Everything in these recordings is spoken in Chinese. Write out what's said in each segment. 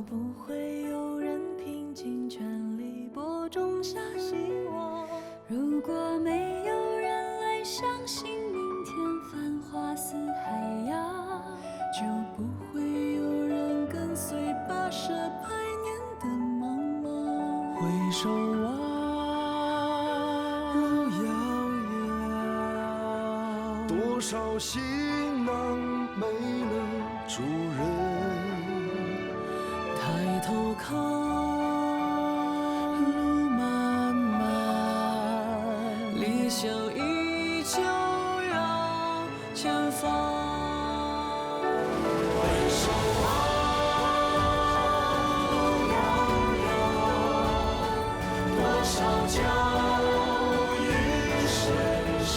不会有人拼尽全力播种下希望。如果没有人来相信明天繁华似海洋，就不会有人跟随80百年的茫茫。回首望路遥遥，多少行囊没了主人。抬头看，路漫漫，理想依旧遥前方。回首望路遥遥，多少脚印深深。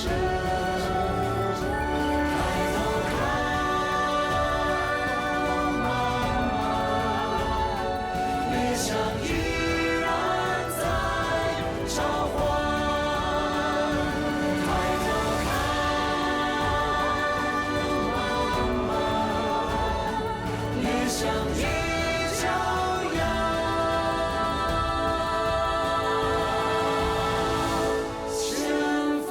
抬头看，路漫漫，理想依然在召唤。抬头看，路漫漫，理想依旧遥前方。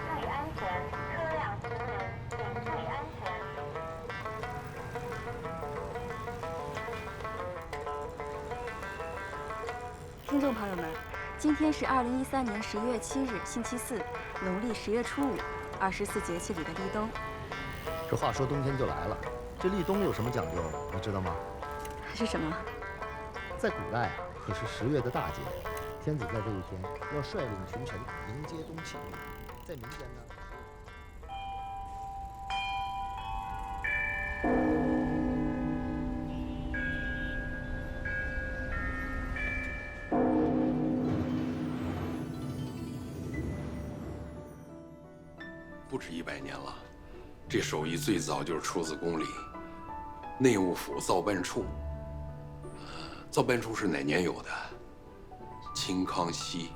注意安全，车辆行人请注意安全。听众朋友们，今天是2013年11月7日，星期四，农历10月初5，24节气里的立冬。这话说冬天就来了，这立冬有什么讲究，你知道吗？是什么？在古代可是10月的大节，天子在这一天要率领群臣迎接冬气。在民间呢，不止100年了。这手艺最早就是出自宫里，内务府造办处。造办处是哪年有的？清康熙。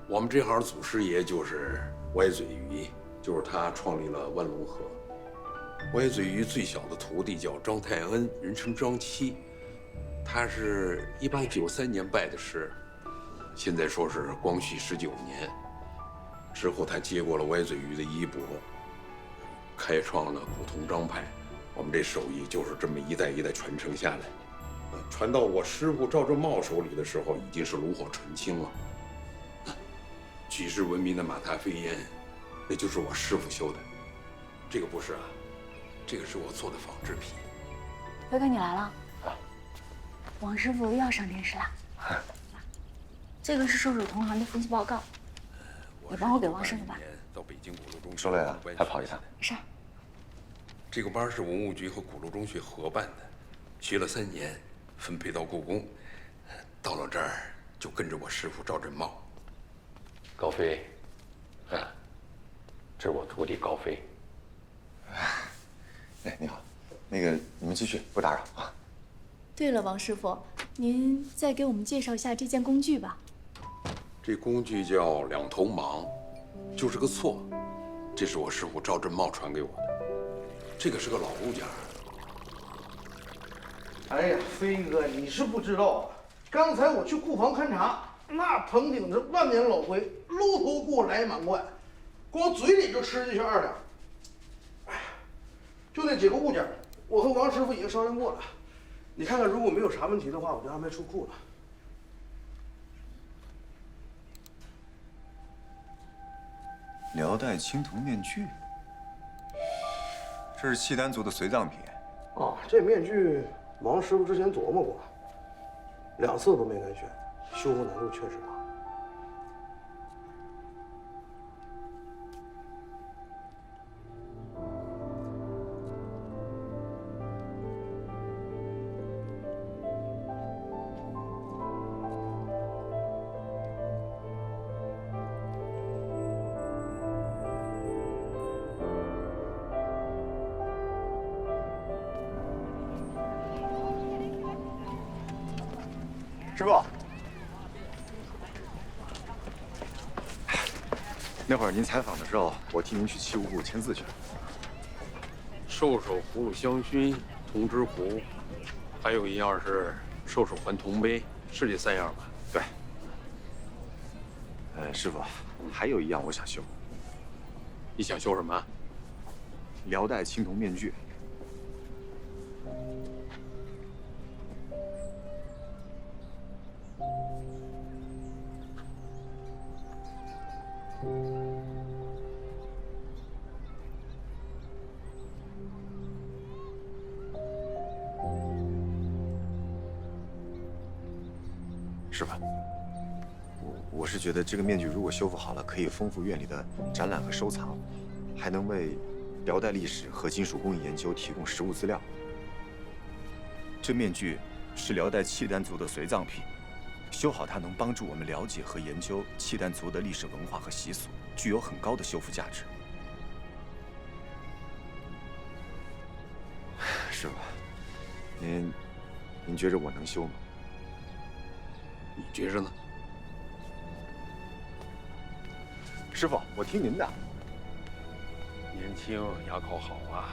我们这行祖师爷就是歪嘴鱼，就是他创立了万隆河。歪嘴鱼最小的徒弟叫张泰恩，人称张七，他是1893年拜的师，现在说是光绪19年。之后他接过了歪嘴鱼的衣钵，开创了古铜章派。我们这手艺就是这么一代一代传承下来。传到我师傅赵正茂手里的时候，已经是炉火纯青了。举世闻名的马踏飞烟，那就是我师傅修的。这个不是啊，这个是我做的仿制品。辉哥，你来了。啊，王师傅又要上电视了。这个是兽首同行的分析报告，你帮我给王师傅吧。到北京鼓楼中学说累了，还跑一趟。没事。这个班是文物局和鼓楼中学合办的，学了3年，分配到故宫。到了这儿就跟着我师傅赵振茂。高飞，这是我徒弟高飞。哎，你好，那个你们继续，不打扰啊。对了，王师傅，您再给我们介绍一下这件工具吧。这工具叫2头芒，就是个锉。这是我师傅赵振茂传给我的。这个是个老物件。哎呀，飞哥，你是不知道啊！刚才我去库房勘察，那棚顶子万年老灰，搂头给我来满贯，光嘴里就吃进去2两。哎呀，就那几个物件，我和王师傅已经商量过了。你看看，如果没有啥问题的话，我就安排出库了。辽代青铜面具，这是契丹族的随葬品。啊，这面具王师傅之前琢磨过，2次都没敢选，修复难度确实大。师傅，那会儿您采访的时候，我替您去器物部签字去了。兽首葫芦香薰、铜之壶，还有一样是兽首环铜杯，是这3样吧？对。师傅，还有一样我想修。你想修什么？辽代青铜面具。师傅，我是觉得这个面具如果修复好了，可以丰富院里的展览和收藏，还能为辽代历史和金属工艺研究提供实物资料。这面具是辽代契丹族的随葬品，修好它能帮助我们了解和研究契丹族的历史文化和习俗，具有很高的修复价值。师傅，您觉着我能修吗？你觉着呢？师傅，我听您的。年轻牙口好啊，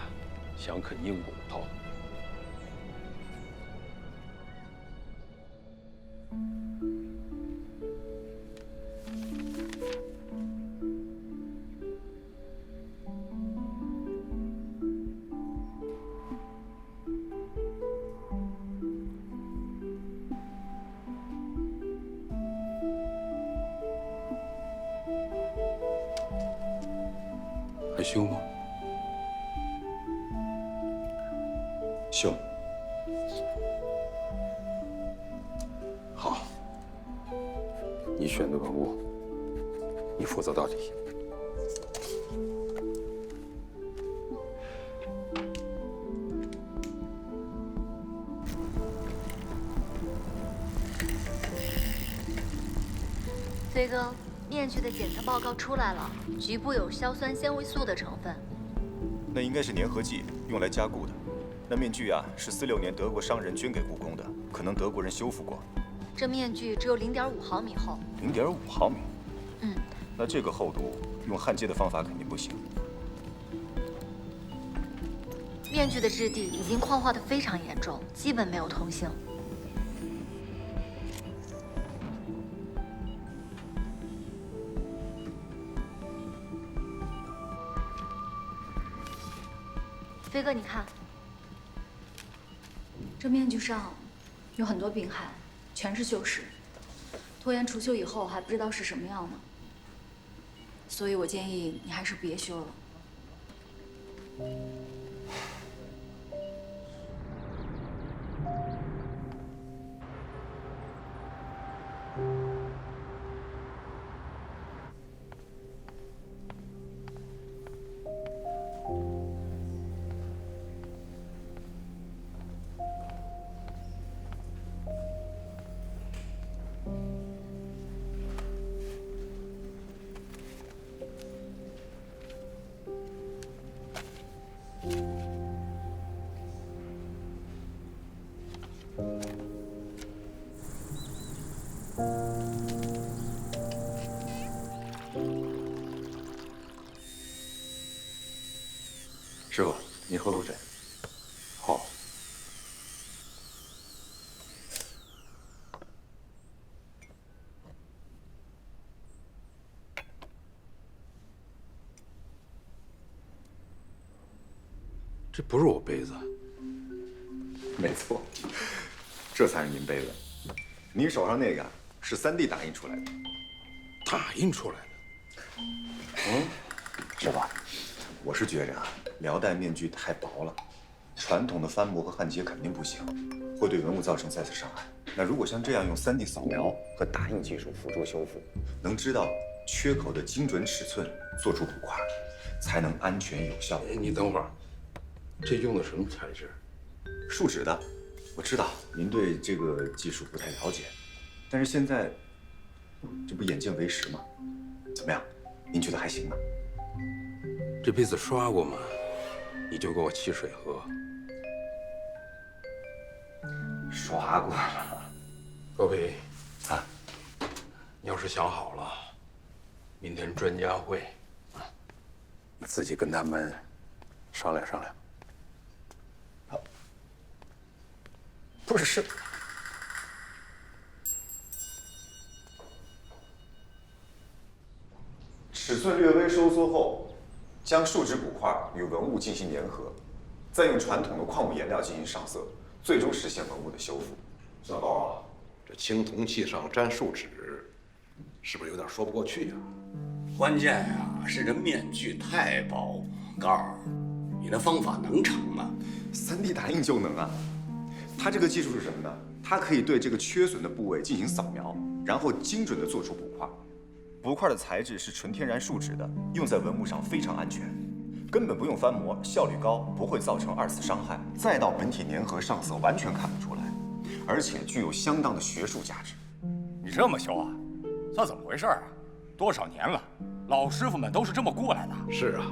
想啃硬骨头。还修吗？修。好，你选的文物，你负责到底。飞哥，面具的检测报告出来了，局部有硝酸纤维素的成分。那应该是粘合剂，用来加固的。那面具啊，是46年德国商人捐给故宫的，可能德国人修复过。这面具只有0.5毫米厚。0.5毫米。嗯。那这个厚度，用焊接的方法肯定不行。面具的质地已经矿化的非常严重，基本没有通性。飞哥，你看，这面具上有很多病害，全是锈蚀，拖延除锈以后还不知道是什么样呢。所以我建议你还是别修了。师傅，您喝口水。好。这不是我杯子。没错，这才是您杯子。您手上那个是3D 打印出来的。打印出来的。师傅，我是觉着啊，辽代面具太薄了，传统的翻模和焊接肯定不行，会对文物造成再次伤害。那如果像这样用3D 扫描和打印技术辅助修复，能知道缺口的精准尺寸，做出补块，才能安全有效。你等会儿，这用的什么材质？树脂的。我知道您对这个技术不太了解，但是现在这不眼见为实吗？怎么样？您觉得还行吗？这杯子刷过吗？你就给我沏水喝。刷过了。高飞，啊，你要是想好了，明天专家会，你自己跟他们商量商量。好，不是。尺寸略微收缩后，将树脂骨块与文物进行粘合，再用传统的矿物颜料进行上色，最终实现文物的修复。小高啊，这青铜器上沾树脂，是不是有点说不过去呀？关键呀是这面具太薄。高儿，你那方法能成吗？3D 打印就能啊。它这个技术是什么呢？它可以对这个缺损的部位进行扫描，然后精准地做出补块。补块的材质是纯天然树脂的，用在文物上非常安全，根本不用翻模，效率高，不会造成2次伤害。再到本体粘合上色，完全看不出来，而且具有相当的学术价值。你这么修啊？这怎么回事啊？多少年了，老师傅们都是这么过来的。是啊，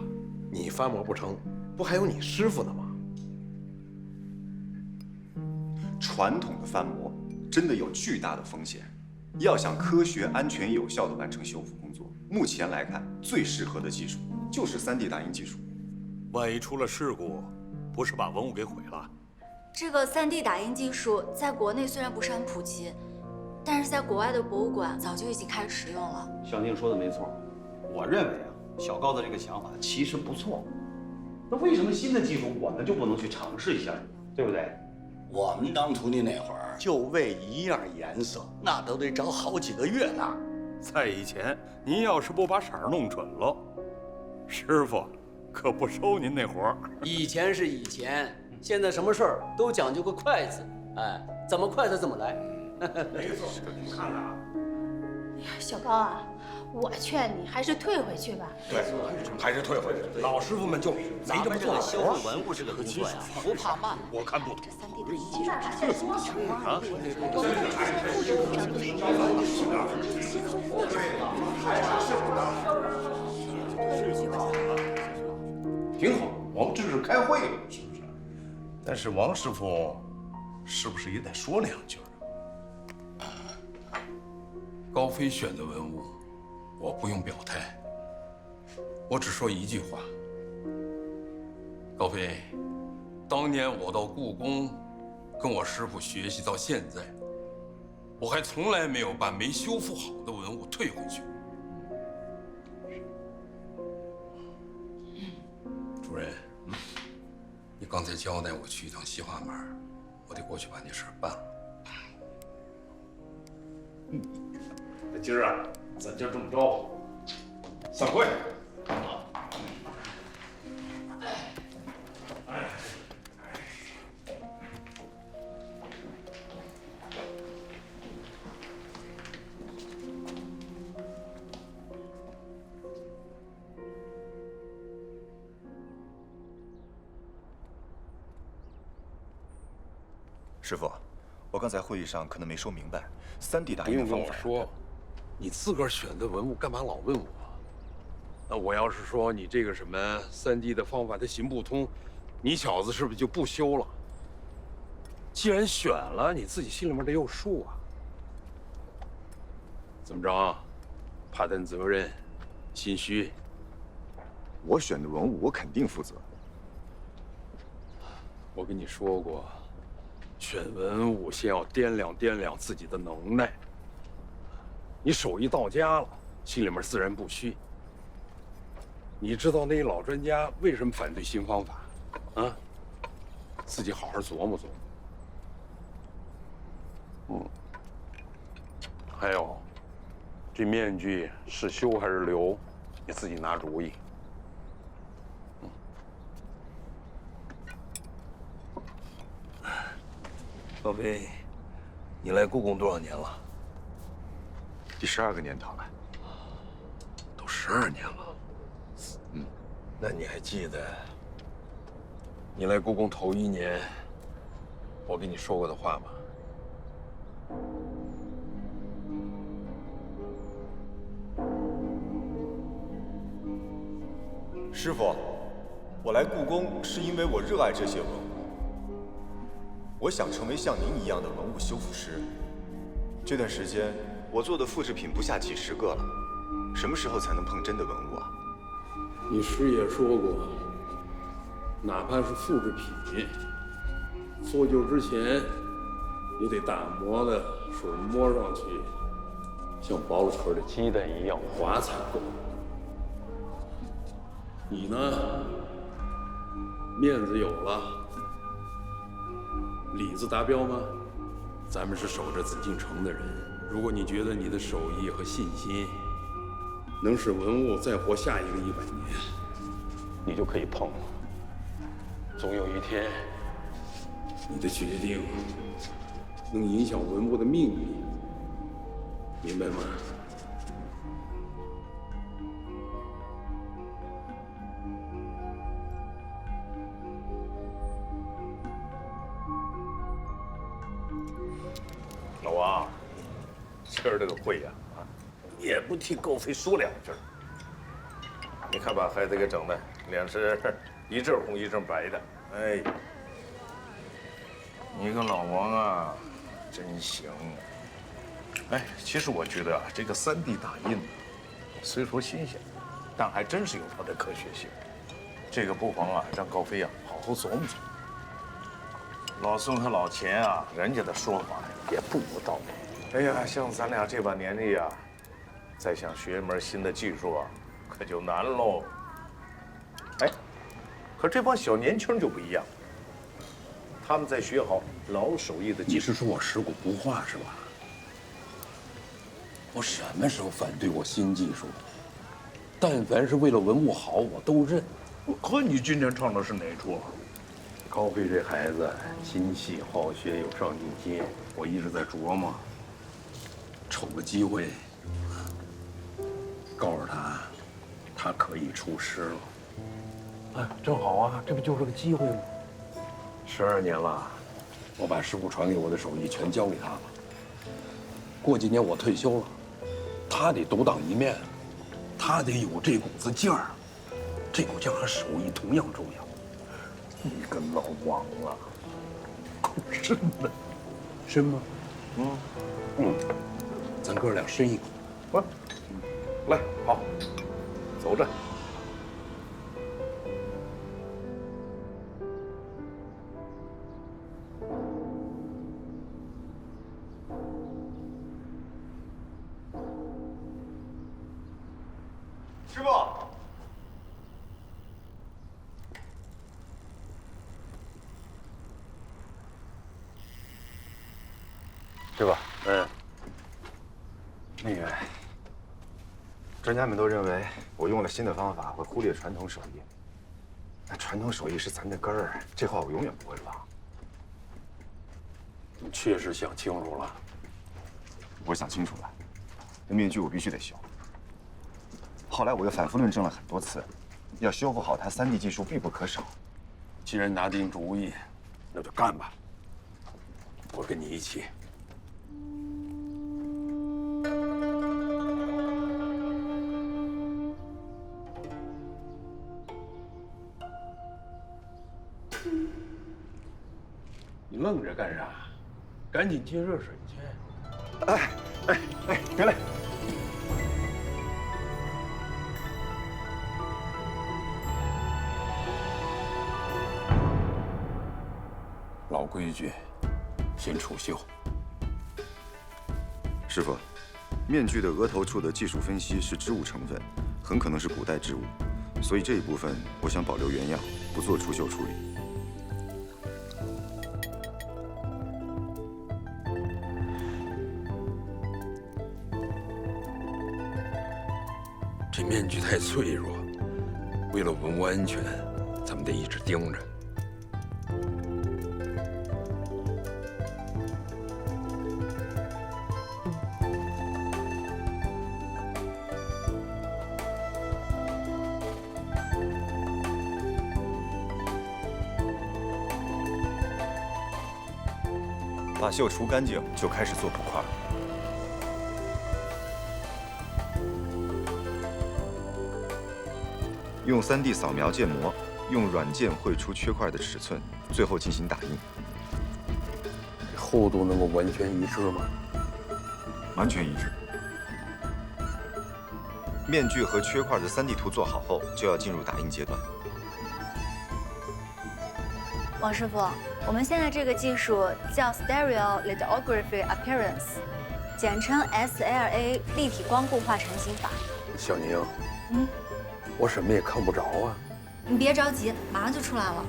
你翻模不成，不还有你师傅呢吗？传统的翻模真的有巨大的风险。要想科学、安全、有效地完成修复工作，目前来看，最适合的技术就是 3D 打印技术。万一出了事故，不是把文物给毁了？这个3D 打印技术在国内虽然不是很普及，但是在国外的博物馆早就已经开始使用了。香静说的没错，我认为啊，小高的这个想法其实不错。那为什么新的技术我们就不能去尝试一下，对不对？我们当徒弟那会儿，就为一样颜色，那都得找好几个月呢。在以前，您要是不把色儿弄准了，师傅可不收您那活儿。以前是以前，现在什么事儿都讲究个快字，哎，怎么快它怎么来。没错，您看看啊。哎呀，小高啊，我劝你还是退回去吧。对，还是退回去。老师傅们就没这么做过。修复文物这个工作呀，不怕慢。我看不懂。这3D 打印技术之前多强啊！挺好，我们这是开会了，是不是？但是王师傅，是不是也得说2句？高飞选的文物，我不用表态，我只说一句话。高飞，当年我到故宫，跟我师傅学习到现在，我还从来没有把没修复好的文物退回去。主任，你刚才交代我去一趟西华门，我得过去把那事儿办了。那今儿啊，咱就这么着，散会。师傅，我刚才会议上可能没说明白，3D 打不用跟印的方法。我说，你自个儿选的文物干嘛老问我？那我要是说你这个什么3D 的方法它行不通，你小子是不是就不修了？既然选了，你自己心里面得有数啊。怎么着？怕担责任，心虚？我选的文物，我肯定负责。我跟你说过，选文物先要掂量自己的能耐。你手艺到家了，心里面自然不虚。你知道那老专家为什么反对新方法？啊？自己好好琢磨琢磨。还有，这面具是修还是留，你自己拿主意。高飞，你来故宫多少年了？第12个年头了。都12年了。那你还记得你来故宫头1年，我跟你说过的话吗？师傅，我来故宫是因为我热爱这些文物，我想成为像您一样的文物修复师。这段时间我做的复制品不下几十个了，什么时候才能碰真的文物啊？你师爷说过，哪怕是复制品，做旧之前，你得打磨的水摸上去像薄了壳的鸡蛋一样滑才够。你呢，面子有了，里子达标吗？咱们是守着紫禁城的人，如果你觉得你的手艺和信心能使文物再活下一个100年，你就可以碰了。总有一天，你的决定能影响文物的命运，明白吗？老王，今儿这个会呀，也不替高飞说两句。你看把孩子给整的，脸是一阵红一阵白的。哎，你个老王啊，真行。哎，其实我觉得啊，这个3D 打印虽说新鲜，但还真是有它的科学性。这个不妨啊，让高飞啊好好琢磨琢磨。老宋和老钱啊，人家的说法也不无道理。哎呀，像咱俩这把年纪啊，再想学一门新的技术啊，可就难喽。哎，可这帮小年轻就不一样，他们在学好老手艺的技术。你是说我食古不化是吧？我什么时候反对过新技术？但凡是为了文物好，我都认。可你今天唱的是哪出？高飞这孩子心细好学，有上进心，我一直在琢磨，瞅个机会，告诉他，他可以出师了。哎，正好啊，这不就是个机会吗？12年了，我把师傅传给我的手艺全交给他了。过几年我退休了，他得独当一面，他得有这股子劲儿，这股劲儿和手艺同样重要。你个老王啊，够深的，深吗？咱哥俩深一口。我，来，好，走着。师傅。师傅，那个，专家们都认为我用了新的方法会忽略传统手艺。那传统手艺是咱的根儿，这话我永远不会忘。你确实想清楚了。我想清楚了，这面具我必须得修。后来我又反复论证了很多次，要修复好它，3D 技术必不可少。既然拿定主意，那就干吧。我跟你一起。你愣着干啥？赶紧接热水去。别来。老规矩，先除锈。师傅，面具的额头处的技术分析是织物成分，很可能是古代织物，所以这一部分我想保留原样，不做除锈处理。这面具太脆弱，为了文物安全，咱们得一直盯着。把锈除干净，就开始做补块。用3D 扫描建模，用软件绘出缺块的尺寸，最后进行打印。厚度能够完全一致吗？完全一致。面具和缺块的3D 图做好后，就要进入打印阶段。王师傅，我们现在这个技术叫 Stereo Lithography Appearance， 简称 SLA 立体光固化成型法。小宁，我什么也看不着啊。你别着急，马上就出来了。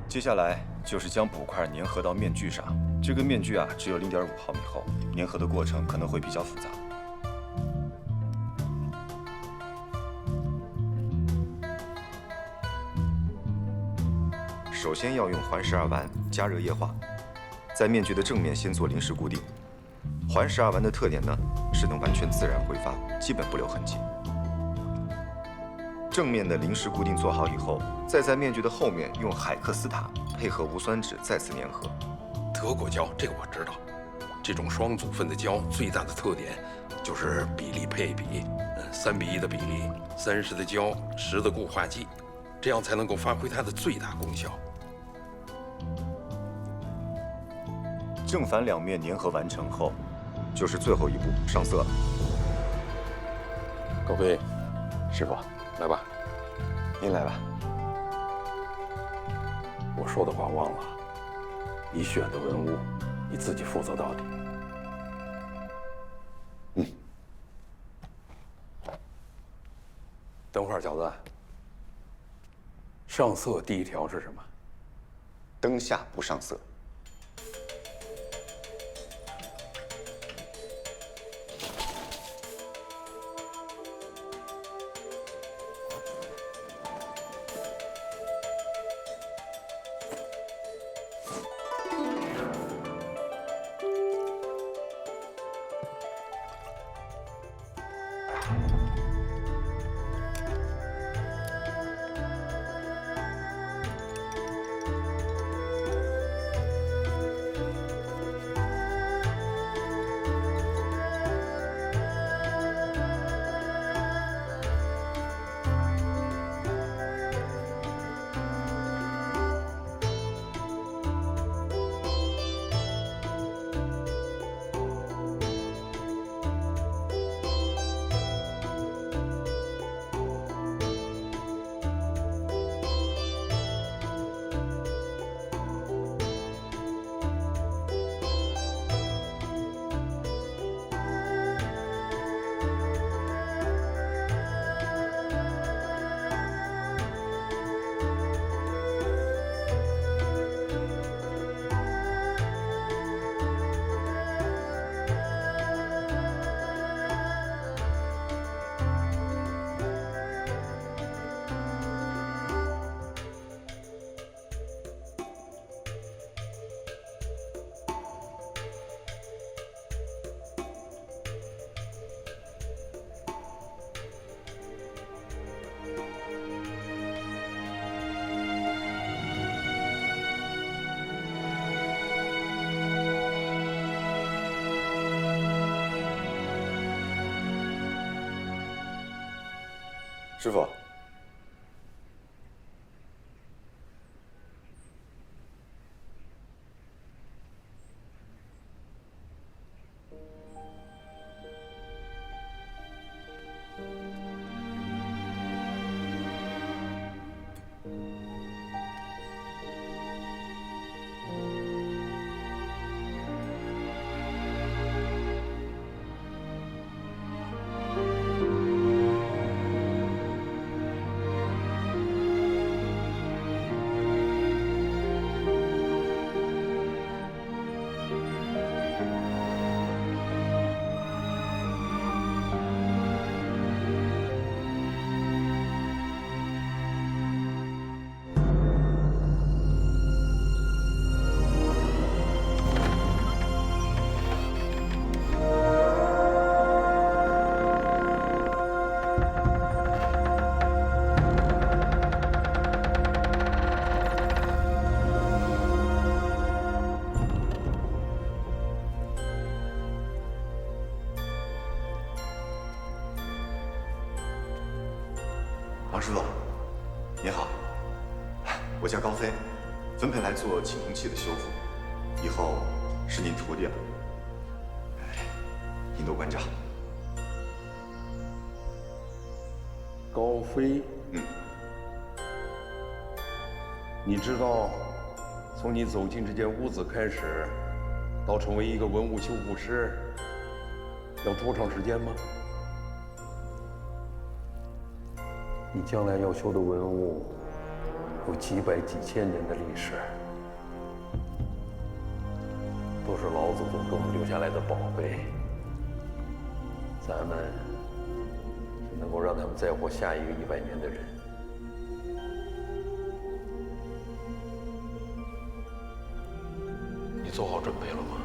接下来就是将补块粘合到面具上。这个面具啊，只有0.5毫米厚，粘合的过程可能会比较复杂。首先要用环12烷加热液化，在面具的正面先做临时固定。环12烷的特点呢，是能完全自然挥发，基本不留痕迹。正面的临时固定做好以后，再在面具的后面用海克斯塔配合无酸酯再次粘合。德国胶这个我知道，这种双组分的胶最大的特点就是比例配比，3:1的比例，30的胶，10的固化剂，这样才能够发挥它的最大功效。正反两面粘合完成后，就是最后一步上色了。高飞，师傅，来吧，您来吧。我说的话忘了，你选的文物，你自己负责到底。等会儿，小子，上色第1条是什么？灯下不上色。师傅，王师傅，您好，我叫高飞，分配来做青铜器的修复，以后是您徒弟了，您多关照。高飞，你知道从你走进这间屋子开始，到成为一个文物修复师，要多长时间吗？你将来要修的文物有几百几千年的历史，都是老祖宗给我们留下来的宝贝。咱们是能够让他们再活下一个100年的人。你做好准备了吗？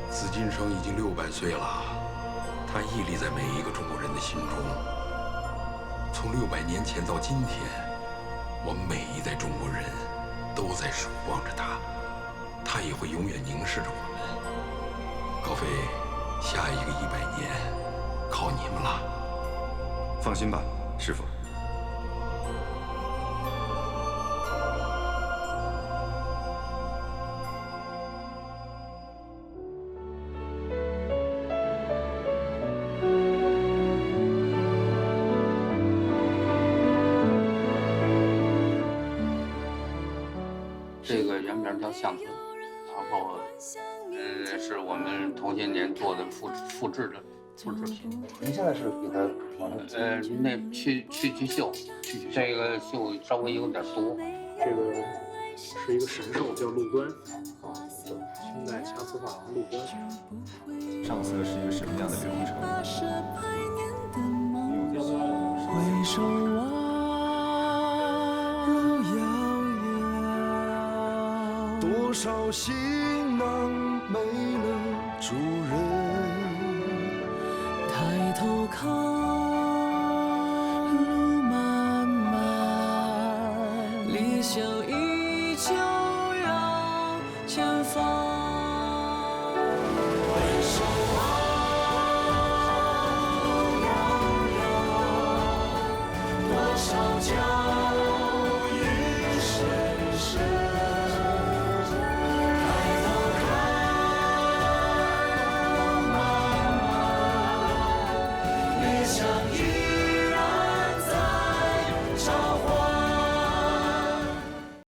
紫禁城已经600岁了，它屹立在每一个中国人的心中。从600年前到今天，我们每一代中国人都在守望着它，它也会永远凝视着我们。高飞，下一个100年靠你们了。放心吧，师傅。这个原名叫象尊，然后是我们头些年做的复制品。您现在是给它那去绣，这个绣稍微有点多。这个是一个神兽，叫陆端，清代瑕疵珐琅陆端。上色是一个什么样的流程？回首望，如遥遥，多少行囊没了主人。抬头看，路漫漫，理想依旧遥，前方。